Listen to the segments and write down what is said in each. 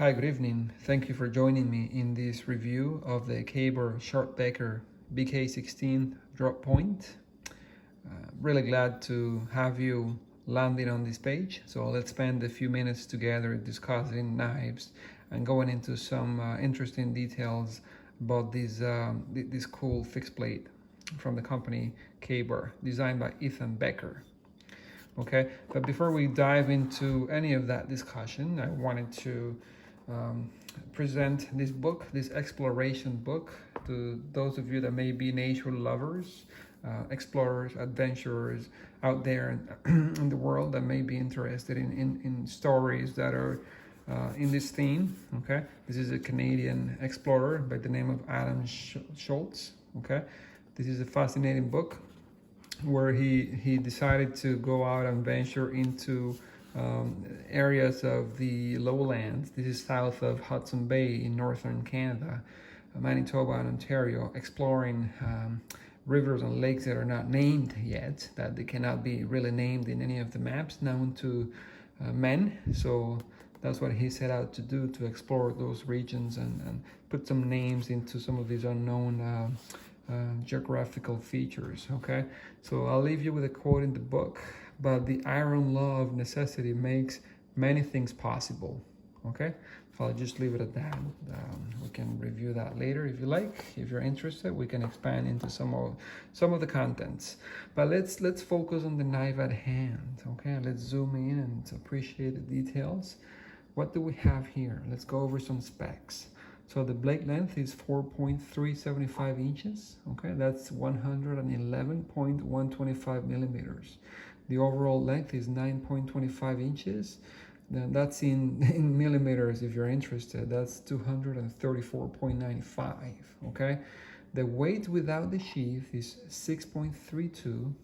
Hi, good evening. Thank you for joining me in this review of the Becker BK16 drop point. Really glad to have you landing on this page. So let's spend a few minutes together discussing knives and going into some interesting details about this cool fixed blade from the company K-Bar, designed by Ethan Becker. Okay, but before we dive into any of that discussion, I wanted to present this book, this exploration book, to those of you that may be nature lovers, explorers, adventurers out there in the world that may be interested in stories that are in this theme. Okay, this is a Canadian explorer by the name of Adam Schultz. Okay, this is a fascinating book where he decided to go out and venture into areas of the lowlands. This is south of Hudson Bay in northern Canada, Manitoba and Ontario, exploring rivers and lakes that are not named yet, that they cannot be really named in any of the maps known to men. So that's what he set out to do, to explore those regions and put some names into some of these unknown geographical features. Okay, so I'll leave you with a quote in the book, but the iron law of necessity makes many things possible. Okay, so I'll just leave it at that. We can review that later if you like. If you're interested, we can expand into some of the contents, but let's focus on the knife at hand. Okay, let's zoom in and appreciate the details. What do we have here? Let's go over some specs. So the blade length is 4.375 inches. Okay, that's 111.125 millimeters. The overall length is 9.25 inches. Then that's in millimeters if you're interested. That's 234.95. Okay, the weight without the sheath is 6.32.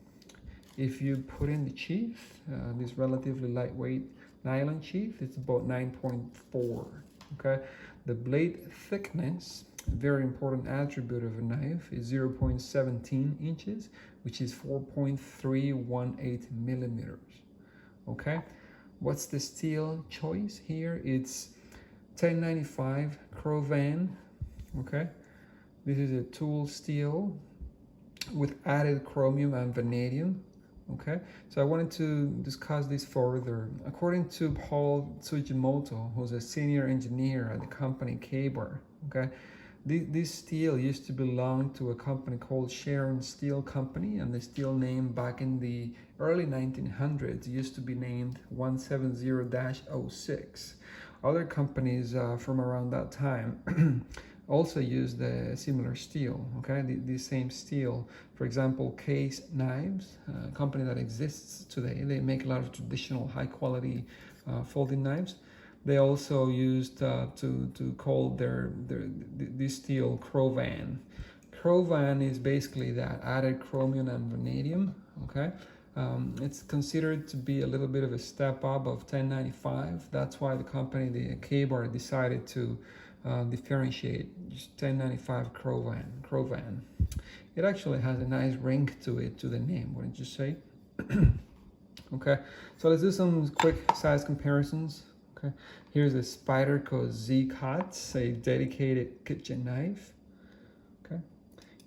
If you put in the sheath, this relatively lightweight nylon sheath, it's about 9.4. Okay, the blade thickness, a very important attribute of a knife, is 0.17 inches, which is 4.318 millimeters. Okay, what's the steel choice here? It's 1095 Cro-Van. Okay, this is a tool steel with added chromium and vanadium. Okay, so I wanted to discuss this further. According to Paul Tsujimoto, who's a senior engineer at the company K-Bar, okay, this steel used to belong to a company called Sharon Steel Company, and the steel name back in the early 1900s used to be named 170-06. Other companies from around that time also used the similar steel. Okay, the same steel. For example, Case Knives, a company that exists today, they make a lot of traditional high quality folding knives. They also used to call this steel Cro-Van. Cro-Van is basically that added chromium and vanadium. Okay, it's considered to be a little bit of a step up of 1095. That's why the company, the K-Bar, decided to differentiate just 1095 Cro-Van. It actually has a nice ring to it, to the name, wouldn't you say? Okay, so let's do some quick size comparisons. Okay, here's a Spyderco Z-Cut, a dedicated kitchen knife. Okay,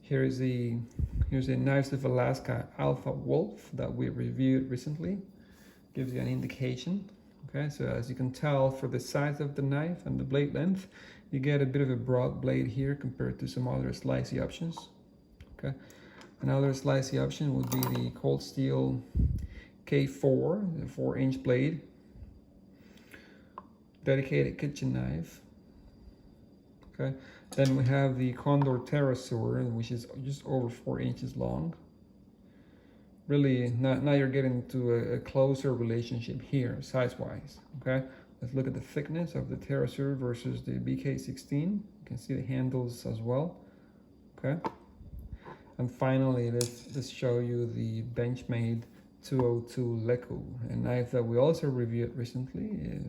here's a Knives of Alaska Alpha Wolf that we reviewed recently. Gives you an indication. Okay, so as you can tell, for the size of the knife and the blade length, you get a bit of a broad blade here compared to some other slicey options. Okay, another slicey option would be the Cold Steel K4, the 4-inch blade, dedicated kitchen knife. Okay, then we have the Condor Pterosaur, which is just over 4 inches long. Really, now you're getting to a closer relationship here, size-wise. Okay, let's look at the thickness of the Pterosaur versus the BK16. You can see the handles as well. Okay, and finally, let's show you the Benchmade 202 Leku, a knife that we also reviewed recently.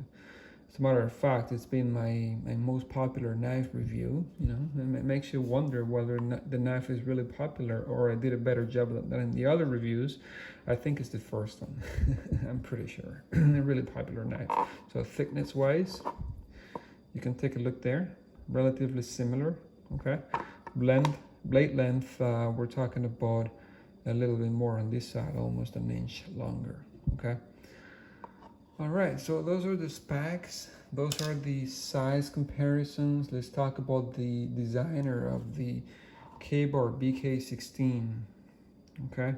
As a matter of fact, it's been my most popular knife review. You know, and it makes you wonder whether the knife is really popular or I did a better job than in the other reviews. I think it's the first one. I'm pretty sure. A really popular knife. So thickness-wise, You can take a look there, relatively similar, okay? Blade length, we're talking about a little bit more on this side, almost an inch longer, okay? All right, so those are the specs. Those are the size comparisons. Let's talk about the designer of the K-bar BK16, okay?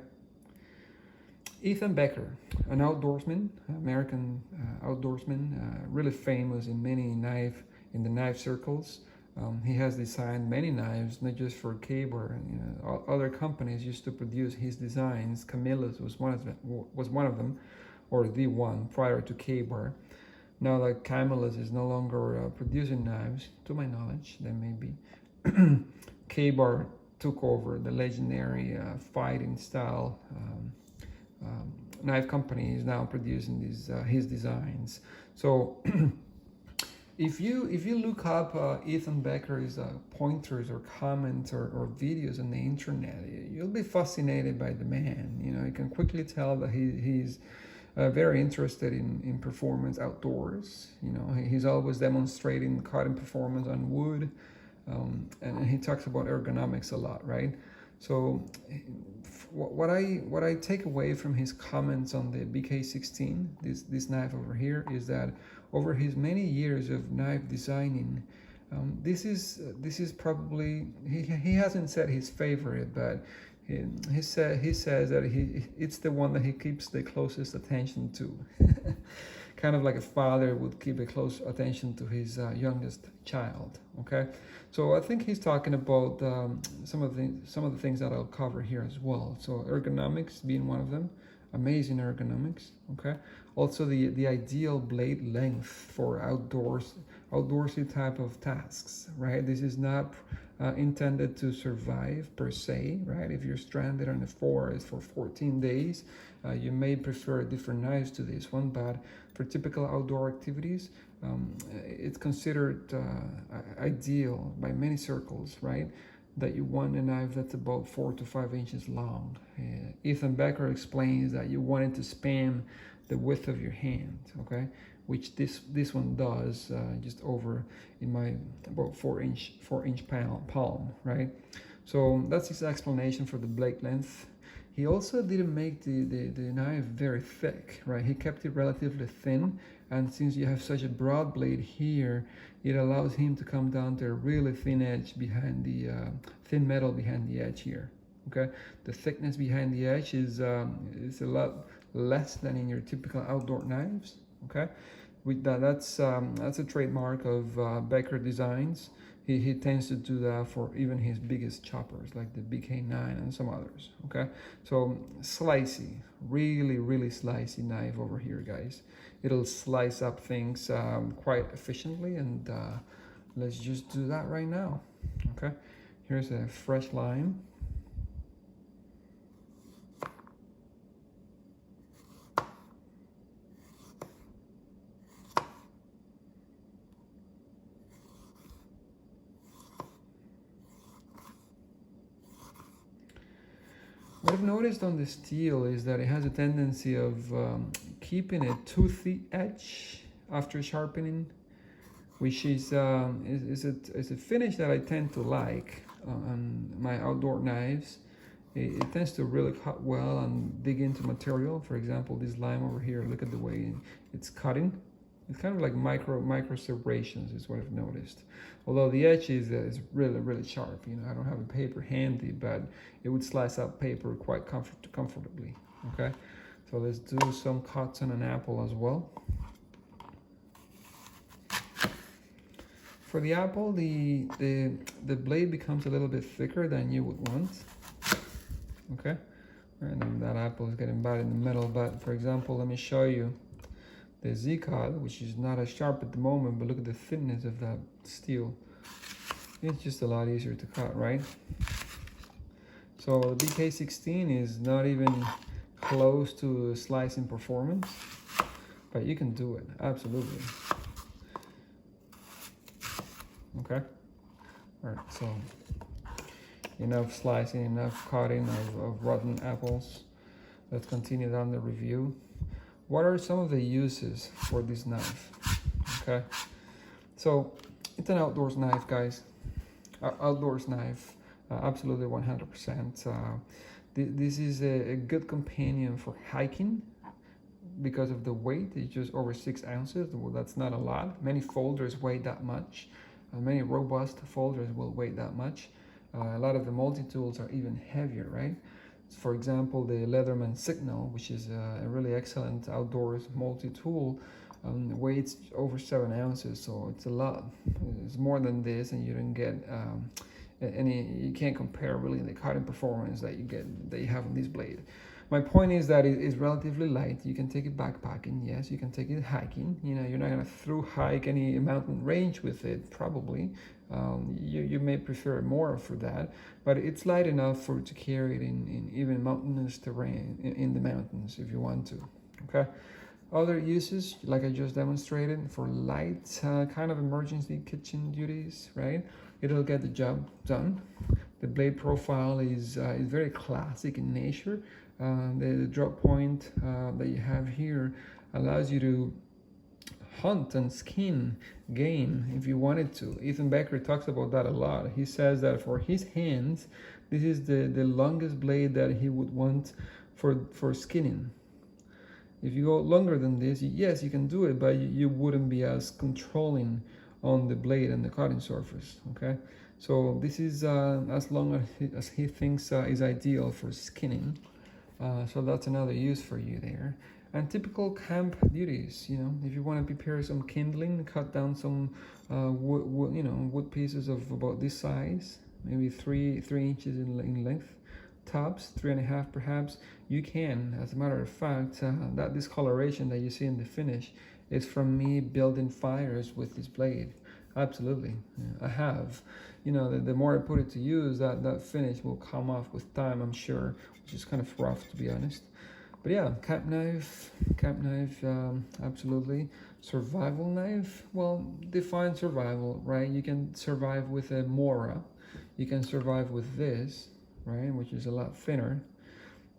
Ethan Becker, an outdoorsman, American outdoorsman, really famous in the knife circles. He has designed many knives, not just for K-bar. Other companies used to produce his designs. Camillus was one of them, or the one prior to K-bar. Now that Camillus is no longer producing knives, to my knowledge, there may be. K-bar took over the legendary fighting style. Knife company is now producing these his designs. So if you look up Ethan Becker's pointers or comments or videos on the internet, you'll be fascinated by the man. You can quickly tell that he's very interested in performance outdoors. He's always demonstrating cutting performance on wood, and he talks about ergonomics a lot, right? So what I take away from his comments on the BK16, this knife over here, is that over his many years of knife designing, this is probably, he hasn't said his favorite, but he says that it's the one that he keeps the closest attention to. Kind of like a father would keep a close attention to his youngest child. Okay, so I think he's talking about some of the things that I'll cover here as well. So ergonomics being one of them, amazing ergonomics. Okay, also the ideal blade length for outdoorsy type of tasks. Right, this is not intended to survive per se. Right, if you're stranded in the forest for 14 days, you may prefer different knives to this one, but for typical outdoor activities, it's considered ideal by many circles, right? That you want a knife that's about 4 to 5 inches long. Ethan Becker explains that you want it to span the width of your hand, okay? Which this one does, just over in my about 4-inch palm, right? So that's his explanation for the blade length. He also didn't make the knife very thick, right? He kept it relatively thin, and since you have such a broad blade here, it allows him to come down to a really thin edge behind the thin metal behind the edge here. Okay, the thickness behind the edge is a lot less than in your typical outdoor knives. Okay, with that's a trademark of Becker Designs. He tends to do that for even his biggest choppers, like the BK9 and some others, okay? So slicey, really slicey knife over here, guys. It'll slice up things quite efficiently, and let's just do that right now, okay? Here's a fresh lime. What I've noticed on the steel is that it has a tendency of keeping a toothy edge after sharpening, which is a finish that I tend to like on my outdoor knives. It tends to really cut well and dig into material. For example, this lime over here, look at the way it's cutting. It's kind of like micro serrations is what I've noticed. Although the edge is really sharp. I don't have a paper handy, but it would slice up paper quite comfortably. Okay, so let's do some cuts on an apple as well. For the apple, the blade becomes a little bit thicker than you would want. Okay, and then that apple is getting bad in the middle. But for example, let me show you the Z-cut, which is not as sharp at the moment, but look at the thinness of that steel. It's just a lot easier to cut, right? So the BK16 is not even close to slicing performance, but you can do it, absolutely. Okay, all right, so enough slicing, enough cutting of rotten apples. Let's continue down the review. What are some of the uses for this knife? Okay, so It's an outdoors knife, guys. Outdoors knife, absolutely 100%. This is a good companion for hiking because of the weight. It's just over 6 ounces. Well, that's not a lot. Many folders weigh that much. Many robust folders will weigh that much. A lot of the multi-tools are even heavier, right? For example, the Leatherman Signal, which is a really excellent outdoors multi-tool, weighs over 7 ounces, so it's a lot. It's more than this, and you don't get you can't compare really the cutting performance that you have on this blade. My point is that it is relatively light. You can take it backpacking, yes. You can take it hiking. You know, you're not gonna through hike any mountain range with it, probably. You may prefer more for that, but it's light enough for to carry it in even mountainous terrain in the mountains if you want to. Okay. Other uses, like I just demonstrated, for light kind of emergency kitchen duties, right? It'll get the job done. The blade profile is very classic in nature. The drop point that you have here allows you to hunt and skin game if you wanted to. Ethan Becker talks about that a lot. He says that for his hands, this is the longest blade that he would want for skinning. If you go longer than this, yes, you can do it, but you wouldn't be as controlling on the blade and the cutting surface, okay? So this is as long as he thinks is ideal for skinning. So that's another use for you there. And typical camp duties, you know, if you want to prepare some kindling, cut down some wood pieces of about this size, maybe 3 inches in length, tops 3.5 perhaps, you can. As a matter of fact, that discoloration that you see in the finish is from me building fires with this blade. Absolutely, I have. You know, the more I put it to use, that finish will come off with time, I'm sure, which is kind of rough, to be honest. But yeah, camp knife, absolutely. Survival knife, well, define survival, right? You can survive with a Mora. You can survive with this, right, which is a lot thinner.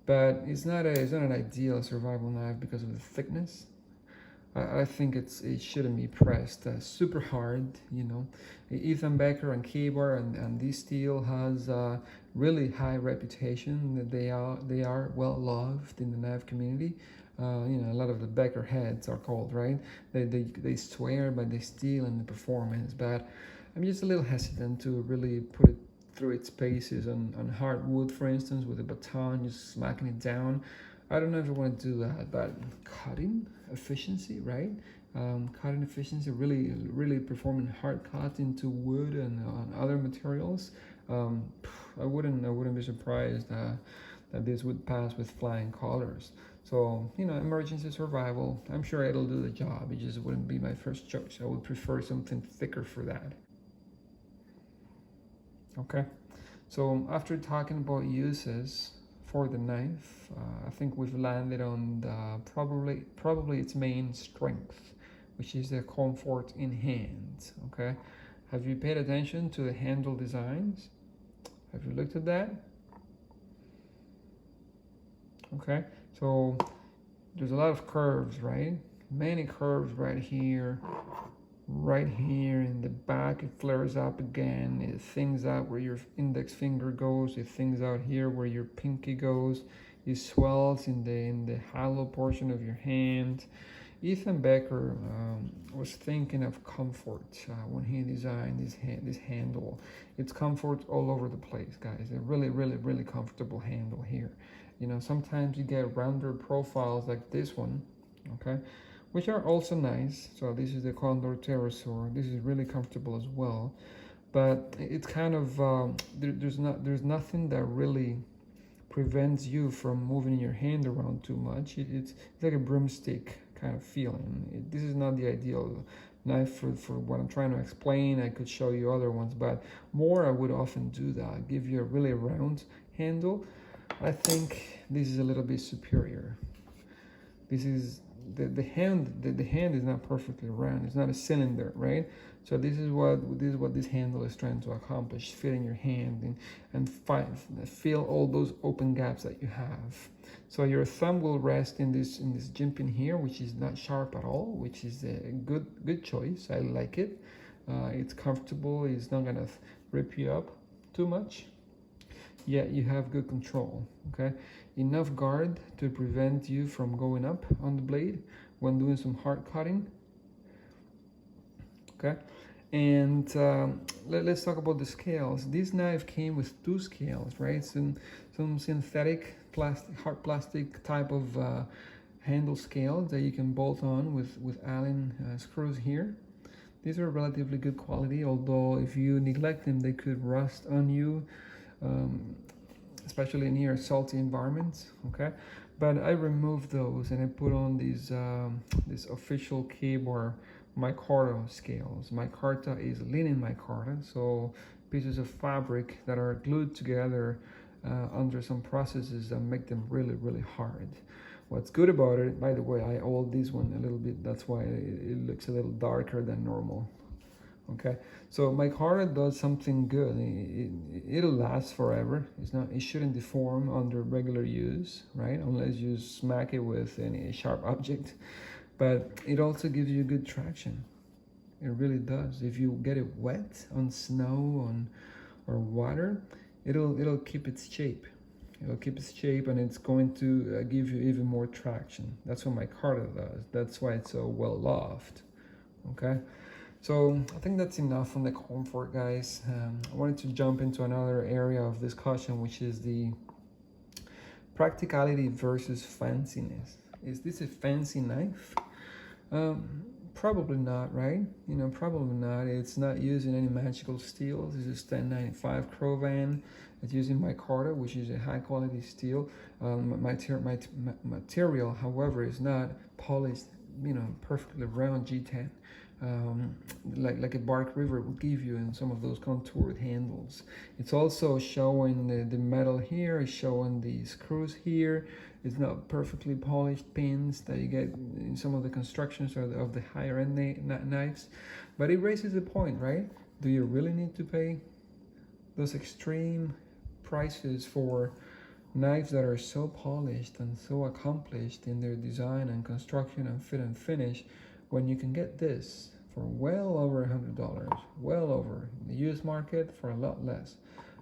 But it's not an ideal survival knife because of the thickness. I think it shouldn't be pressed super hard, you know. Ethan Becker and K-Bar and this steel has a really high reputation. That they are well loved in the knife community. You know, a lot of the Becker heads are called, right? They swear by the steel and the performance, but I'm just a little hesitant to really put it through its paces on hardwood, for instance, with a baton, just smacking it down. I don't know if I want to do that, but cutting efficiency, right? Cutting efficiency, really performing hard cut into wood and on other materials. I wouldn't be surprised that this would pass with flying colors. So, you know, emergency survival, I'm sure it'll do the job. It just wouldn't be my first choice. I would prefer something thicker for that. Okay, so after talking about uses for the knife, I think we've landed on probably its main strength, which is the comfort in hand. Okay, have you paid attention to the handle designs? Have you looked at that? Okay, so there's a lot of curves, right? Many curves right here in the back. It flares up again. It thins out where your index finger goes. It thins out here where your pinky goes. It swells in the hollow portion of your hand. Ethan Becker was thinking of comfort when he designed this handle. It's comfort all over the place, guys. A really comfortable handle here. You know, sometimes you get rounder profiles like this one, okay, which are also nice. So this is the Condor Pterosaur. This is really comfortable as well, but it's kind of there's nothing that really prevents you from moving your hand around too much. It's like a broomstick kind of feeling. This is not the ideal knife for what I'm trying to explain. I could show you other ones, but I would often do that, give you a really round handle. I think this is a little bit superior. This is the hand is not perfectly round. It's not a cylinder, right? So this is what this handle is trying to accomplish: fit in your hand and fill all those open gaps that you have. So your thumb will rest in this jimping here, which is not sharp at all, which is a good choice. I like it. It's comfortable, it's not gonna rip you up too much, yet you have good control, okay? Enough guard to prevent you from going up on the blade when doing some hard cutting, okay? And let's talk about the scales. This knife came with 2 scales, right? Some synthetic plastic, hard plastic type of handle scales that you can bolt on with Allen screws here. These are relatively good quality, although if you neglect them, they could rust on you, especially near salty environments, okay? But I removed those and I put on these this official K-Bar micarta scales. Micarta is linen micarta, so pieces of fabric that are glued together under some processes that make them really, really hard. What's good about it, by the way, I oiled this one a little bit, that's why it looks a little darker than normal. Okay, so micarta does something good. It'll last forever. It shouldn't deform under regular use, right? Unless you smack it with any sharp object. But it also gives you good traction. It really does. If you get it wet on snow or water, it'll keep its shape. It'll keep its shape, and it's going to give you even more traction. That's what micarta does. That's why it's so well loved. Okay, so I think that's enough on the comfort, guys. I wanted to jump into another area of discussion, which is the practicality versus fanciness. Is this a fancy knife? Probably not, right? You know, probably not. It's not using any magical steels. This is 1095 Cro-Van. It's using micarta, which is a high quality steel. Material, however, is not polished, you know, perfectly round G10. Like a Bark River would give you in some of those contoured handles. It's also showing the metal here, it's showing the screws here. It's not perfectly polished pins that you get in some of the constructions of the higher end knives. But it raises the point, right? Do you really need to pay those extreme prices for knives that are so polished and so accomplished in their design and construction and fit and finish, when you can get this for well over $100, well over in the US market for a lot less,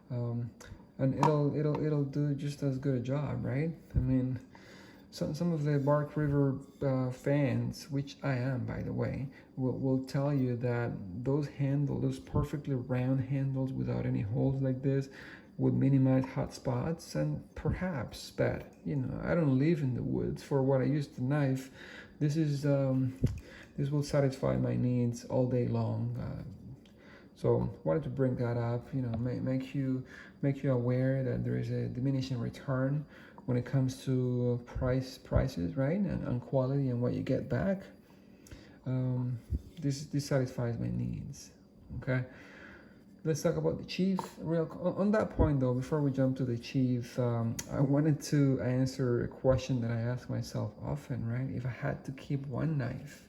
and it'll do just as good a job, right? I mean, some of the Bark River fans, which I am, by the way, will tell you that those handles, those perfectly round handles without any holes like this, would minimize hot spots, and perhaps that, you know, I don't live in the woods. For what I use the knife, this will satisfy my needs all day long. So wanted to bring that up, you know, make you aware that there is a diminishing return when it comes to prices, right, and quality and what you get back. This satisfies my needs. Okay. Let's talk about the Chief. On that point though, before we jump to the Chief, I wanted to answer a question that I ask myself often, right? If I had to keep one knife,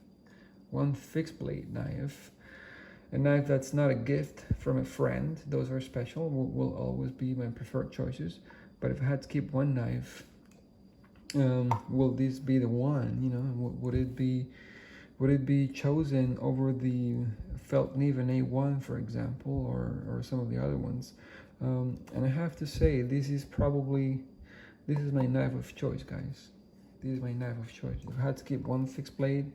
one fixed blade knife, a knife that's not a gift from a friend, those are special, will always be my preferred choices. But if I had to keep one knife, will this be the one? You know, would it be chosen over the Felt-Niven A1, for example, or some of the other ones? And I have to say, this is my knife of choice, guys. This is my knife of choice. If I had to keep one fixed blade,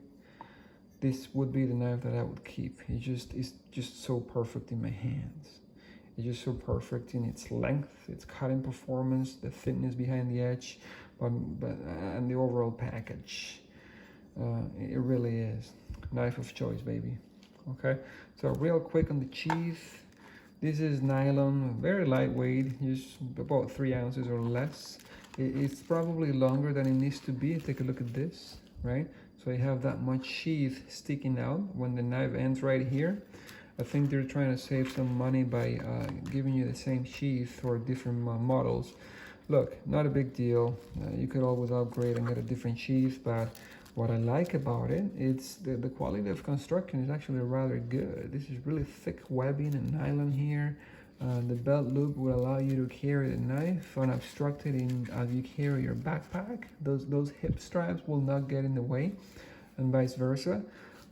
this would be the knife that I would keep. It's just so perfect in my hands. It's just so perfect in its length, its cutting performance, the thickness behind the edge, and the overall package. It really is knife of choice, baby. Okay, so real quick on the Chief. This is nylon, very lightweight, just about 3 ounces or less. It's probably longer than it needs to be. Take a look at this, right? So you have that much sheath sticking out when the knife ends right here. I think they're trying to save some money by giving you the same sheath for different models. Look, not a big deal. You could always upgrade and get a different sheath, but what I like about it, it's the quality of construction is actually rather good. This is really thick webbing and nylon here. The belt loop will allow you to carry the knife unobstructed as you carry your backpack. Those hip straps will not get in the way, and vice versa.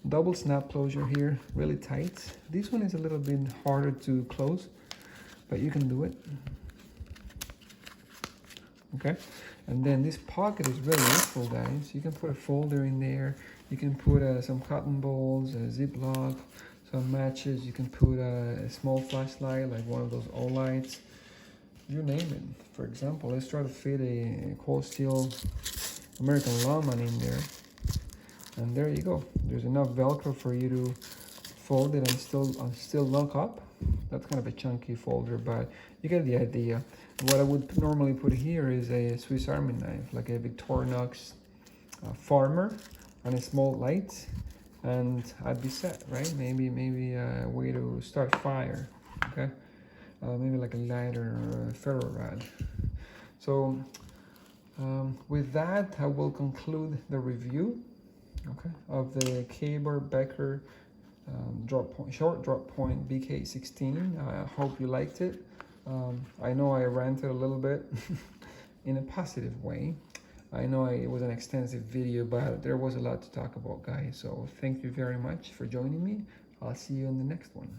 Double snap closure here, really tight. This one is a little bit harder to close, but you can do it. Okay, and then this pocket is really useful, guys. You can put a folder in there. You can put some cotton balls, a Ziploc, some matches. You can put a small flashlight, like one of those O lights. You name it. For example, let's try to fit a cold steel American lawman in there. And there you go. There's enough Velcro for you to fold it and still lock up. That's kind of a chunky folder, but you get the idea. What I would normally put here is a Swiss Army knife, like a Victorinox Farmer, and a small light, and I'd be set, right? Maybe a way to start fire, okay? Maybe like a lighter or a ferro rod. So with that, I will conclude the review, okay, of the Becker short drop point BK16. I hope you liked it. I know I ranted a little bit in a positive way. I know it was an extensive video, but there was a lot to talk about, guys. So thank you very much for joining me. I'll see you in the next one.